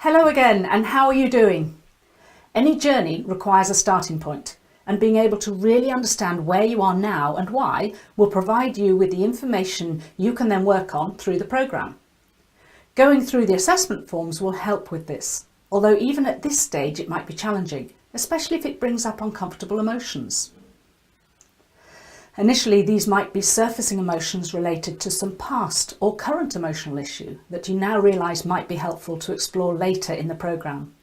Hello again, and how are you doing? Any journey requires a starting point, and being able to really understand where you are now and why will provide you with the information you can then work on through the programme. Going through the assessment forms will help with this, although even at this stage it might be challenging, especially if it brings up uncomfortable emotions. Initially, these might be surfacing emotions related to some past or current emotional issue that you now realise might be helpful to explore later in the programme.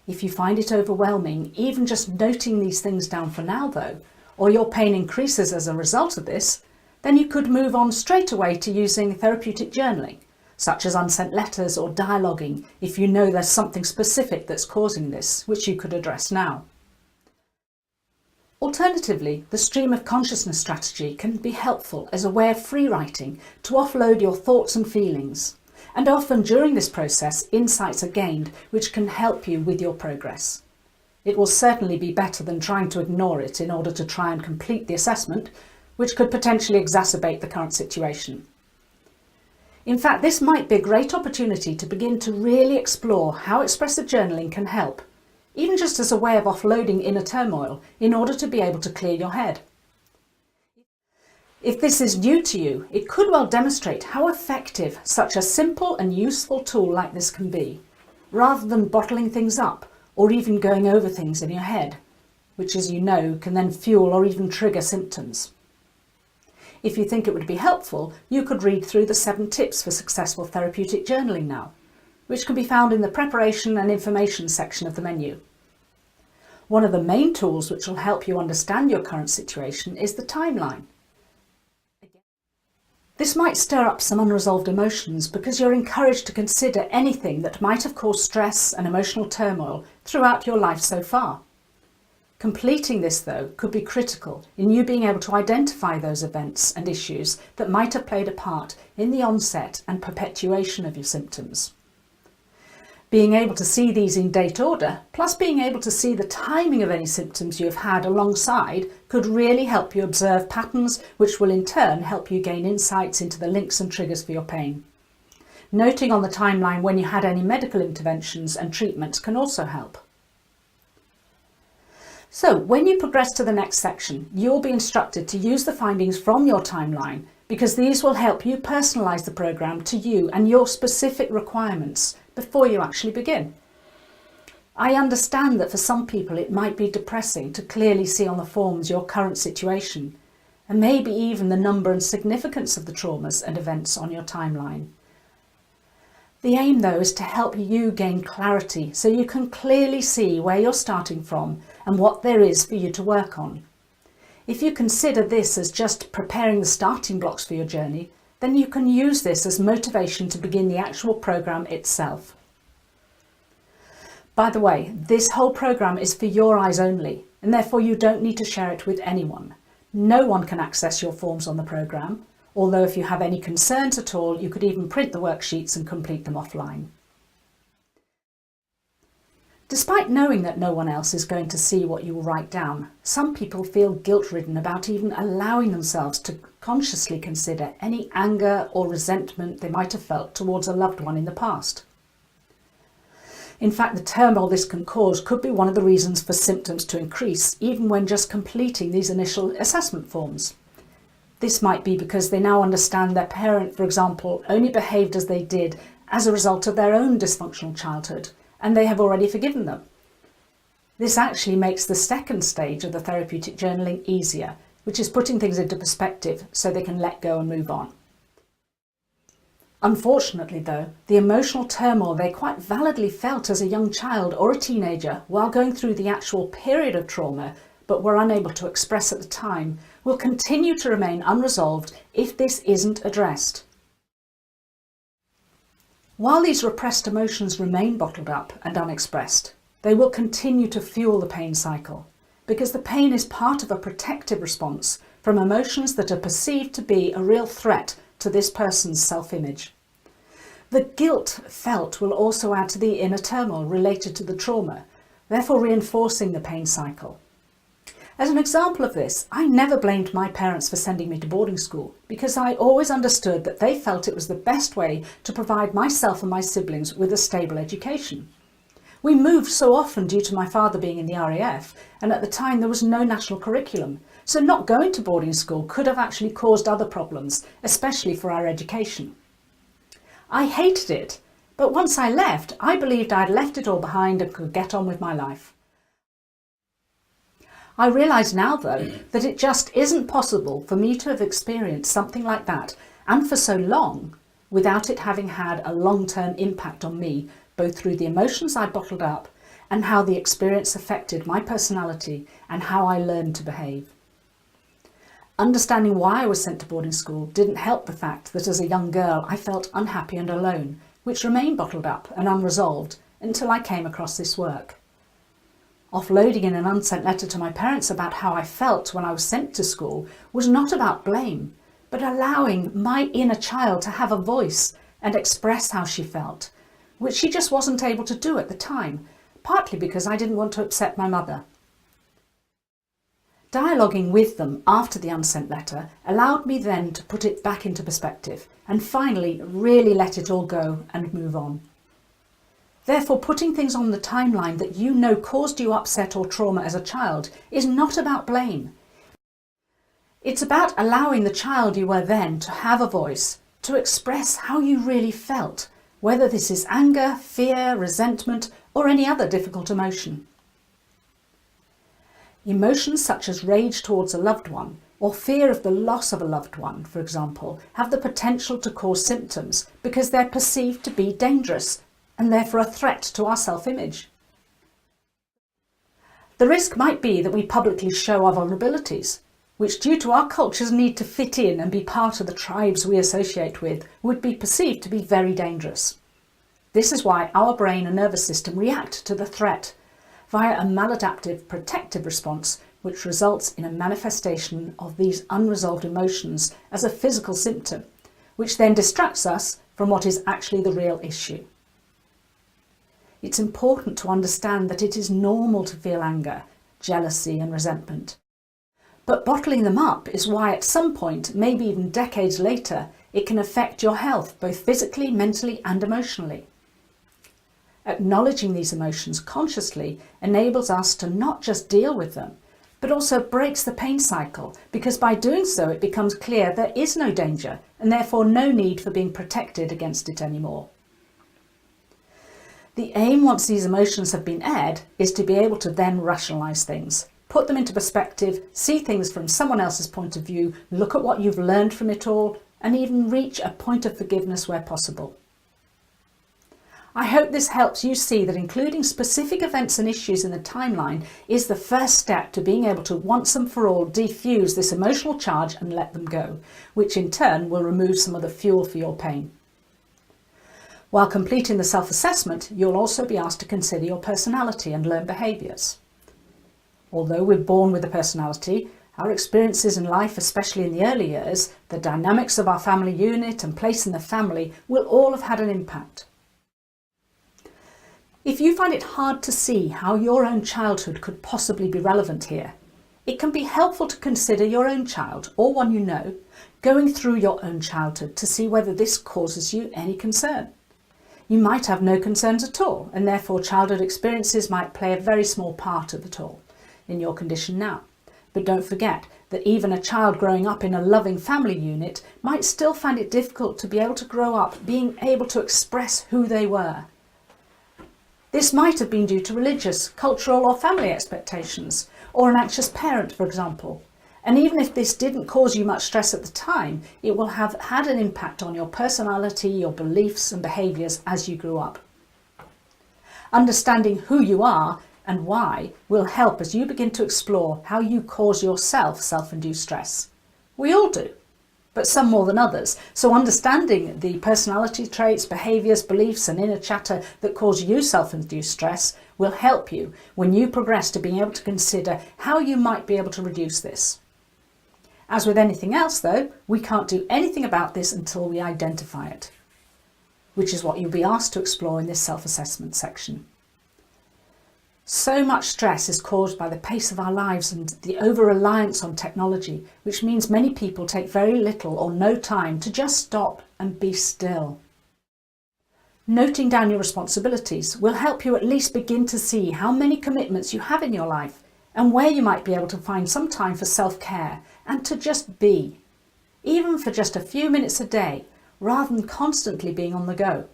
If you find it overwhelming, even just noting these things down for now though, or your pain increases as a result of this, then you could move on straight away to using therapeutic journaling, such as unsent letters or dialoguing, if you know there's something specific that's causing this, which you could address now. Alternatively, the stream of consciousness strategy can be helpful as a way of free writing to offload your thoughts and feelings. And often during this process, insights are gained which can help you with your progress. It will certainly be better than trying to ignore it in order to try and complete the assessment, which could potentially exacerbate the current situation. In fact, this might be a great opportunity to begin to really explore how expressive journaling can help, even just as a way of offloading inner turmoil in order to be able to clear your head. If this is new to you, it could well demonstrate how effective such a simple and useful tool like this can be, rather than bottling things up or even going over things in your head, which, as you know, can then fuel or even trigger symptoms. If you think it would be helpful, you could read through the 7 tips for successful therapeutic journaling now, which can be found in the preparation and information section of the menu. One of the main tools which will help you understand your current situation is the timeline. This might stir up some unresolved emotions because you're encouraged to consider anything that might have caused stress and emotional turmoil throughout your life so far. Completing this, though, could be critical in you being able to identify those events and issues that might have played a part in the onset and perpetuation of your symptoms. Being able to see these in date order, plus being able to see the timing of any symptoms you have had alongside, could really help you observe patterns which will in turn help you gain insights into the links and triggers for your pain. Noting on the timeline when you had any medical interventions and treatments can also help. So when you progress to the next section, you'll be instructed to use the findings from your timeline because these will help you personalise the programme to you and your specific requirements before you actually begin. I understand that for some people it might be depressing to clearly see on the forms your current situation, and maybe even the number and significance of the traumas and events on your timeline. The aim, though, is to help you gain clarity so you can clearly see where you're starting from and what there is for you to work on. If you consider this as just preparing the starting blocks for your journey, then you can use this as motivation to begin the actual programme itself. By the way, this whole programme is for your eyes only, and therefore you don't need to share it with anyone. No one can access your forms on the programme, although if you have any concerns at all, you could even print the worksheets and complete them offline. Despite knowing that no one else is going to see what you will write down, some people feel guilt-ridden about even allowing themselves to consciously consider any anger or resentment they might have felt towards a loved one in the past. In fact, the turmoil this can cause could be one of the reasons for symptoms to increase, even when just completing these initial assessment forms. This might be because they now understand their parent, for example, only behaved as they did as a result of their own dysfunctional childhood, and they have already forgiven them. This actually makes the second stage of the therapeutic journaling easier, which is putting things into perspective so they can let go and move on. Unfortunately, though, the emotional turmoil they quite validly felt as a young child or a teenager while going through the actual period of trauma but were unable to express at the time will continue to remain unresolved if this isn't addressed. While these repressed emotions remain bottled up and unexpressed, they will continue to fuel the pain cycle, because the pain is part of a protective response from emotions that are perceived to be a real threat to this person's self-image. The guilt felt will also add to the inner turmoil related to the trauma, therefore reinforcing the pain cycle. As an example of this, I never blamed my parents for sending me to boarding school because I always understood that they felt it was the best way to provide myself and my siblings with a stable education. We moved so often due to my father being in the RAF, and at the time there was no national curriculum, so not going to boarding school could have actually caused other problems, especially for our education. I hated it, but once I left, I believed I'd left it all behind and could get on with my life. I realise now, though, that it just isn't possible for me to have experienced something like that, and for so long, without it having had a long-term impact on me, both through the emotions I bottled up and how the experience affected my personality and how I learned to behave. Understanding why I was sent to boarding school didn't help the fact that as a young girl I felt unhappy and alone, which remained bottled up and unresolved until I came across this work. Offloading in an unsent letter to my parents about how I felt when I was sent to school was not about blame, but allowing my inner child to have a voice and express how she felt, which she just wasn't able to do at the time, partly because I didn't want to upset my mother. Dialoguing with them after the unsent letter allowed me then to put it back into perspective and finally really let it all go and move on. Therefore, putting things on the timeline that you know caused you upset or trauma as a child is not about blame. It's about allowing the child you were then to have a voice, to express how you really felt, whether this is anger, fear, resentment, or any other difficult emotion. Emotions such as rage towards a loved one or fear of the loss of a loved one, for example, have the potential to cause symptoms because they're perceived to be dangerous and therefore a threat to our self-image. The risk might be that we publicly show our vulnerabilities, which due to our culture's need to fit in and be part of the tribes we associate with, would be perceived to be very dangerous. This is why our brain and nervous system react to the threat via a maladaptive protective response, which results in a manifestation of these unresolved emotions as a physical symptom, which then distracts us from what is actually the real issue. It's important to understand that it is normal to feel anger, jealousy and resentment. But bottling them up is why at some point, maybe even decades later, it can affect your health both physically, mentally and emotionally. Acknowledging these emotions consciously enables us to not just deal with them, but also breaks the pain cycle, because by doing so it becomes clear there is no danger and therefore no need for being protected against it anymore. The aim, once these emotions have been aired, is to be able to then rationalise things, put them into perspective, see things from someone else's point of view, look at what you've learned from it all, and even reach a point of forgiveness where possible. I hope this helps you see that including specific events and issues in the timeline is the first step to being able to once and for all defuse this emotional charge and let them go, which in turn will remove some of the fuel for your pain. While completing the self-assessment, you'll also be asked to consider your personality and learned behaviours. Although we're born with a personality, our experiences in life, especially in the early years, the dynamics of our family unit and place in the family will all have had an impact. If you find it hard to see how your own childhood could possibly be relevant here, it can be helpful to consider your own child, or one you know, going through your own childhood to see whether this causes you any concern. You might have no concerns at all, and therefore childhood experiences might play a very small part of it all in your condition now. But don't forget that even a child growing up in a loving family unit might still find it difficult to be able to grow up being able to express who they were. This might have been due to religious, cultural or family expectations, or an anxious parent, for example. And even if this didn't cause you much stress at the time, it will have had an impact on your personality, your beliefs and behaviours as you grew up. Understanding who you are and why will help as you begin to explore how you cause yourself self-induced stress. We all do, but some more than others. So understanding the personality traits, behaviours, beliefs and inner chatter that cause you self-induced stress will help you when you progress to being able to consider how you might be able to reduce this. As with anything else though, we can't do anything about this until we identify it, which is what you'll be asked to explore in this self-assessment section. So much stress is caused by the pace of our lives and the over-reliance on technology, which means many people take very little or no time to just stop and be still. Noting down your responsibilities will help you at least begin to see how many commitments you have in your life and where you might be able to find some time for self-care and to just be, even for just a few minutes a day, rather than constantly being on the go.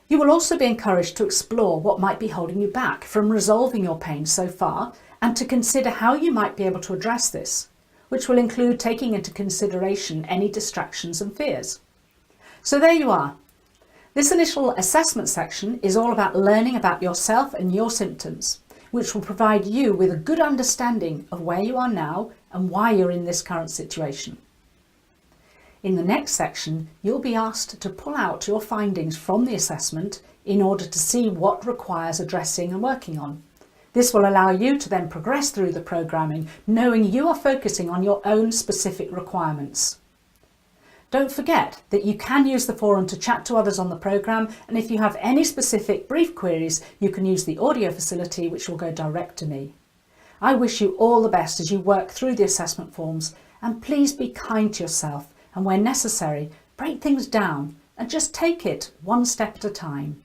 You will also be encouraged to explore what might be holding you back from resolving your pain so far and to consider how you might be able to address this, which will include taking into consideration any distractions and fears. So there you are. This initial assessment section is all about learning about yourself and your symptoms, which will provide you with a good understanding of where you are now and why you're in this current situation. In the next section, you'll be asked to pull out your findings from the assessment in order to see what requires addressing and working on. This will allow you to then progress through the programming, knowing you are focusing on your own specific requirements. Don't forget that you can use the forum to chat to others on the programme, and if you have any specific brief queries, you can use the audio facility, which will go direct to me. I wish you all the best as you work through the assessment forms, and please be kind to yourself, and where necessary, break things down and just take it one step at a time.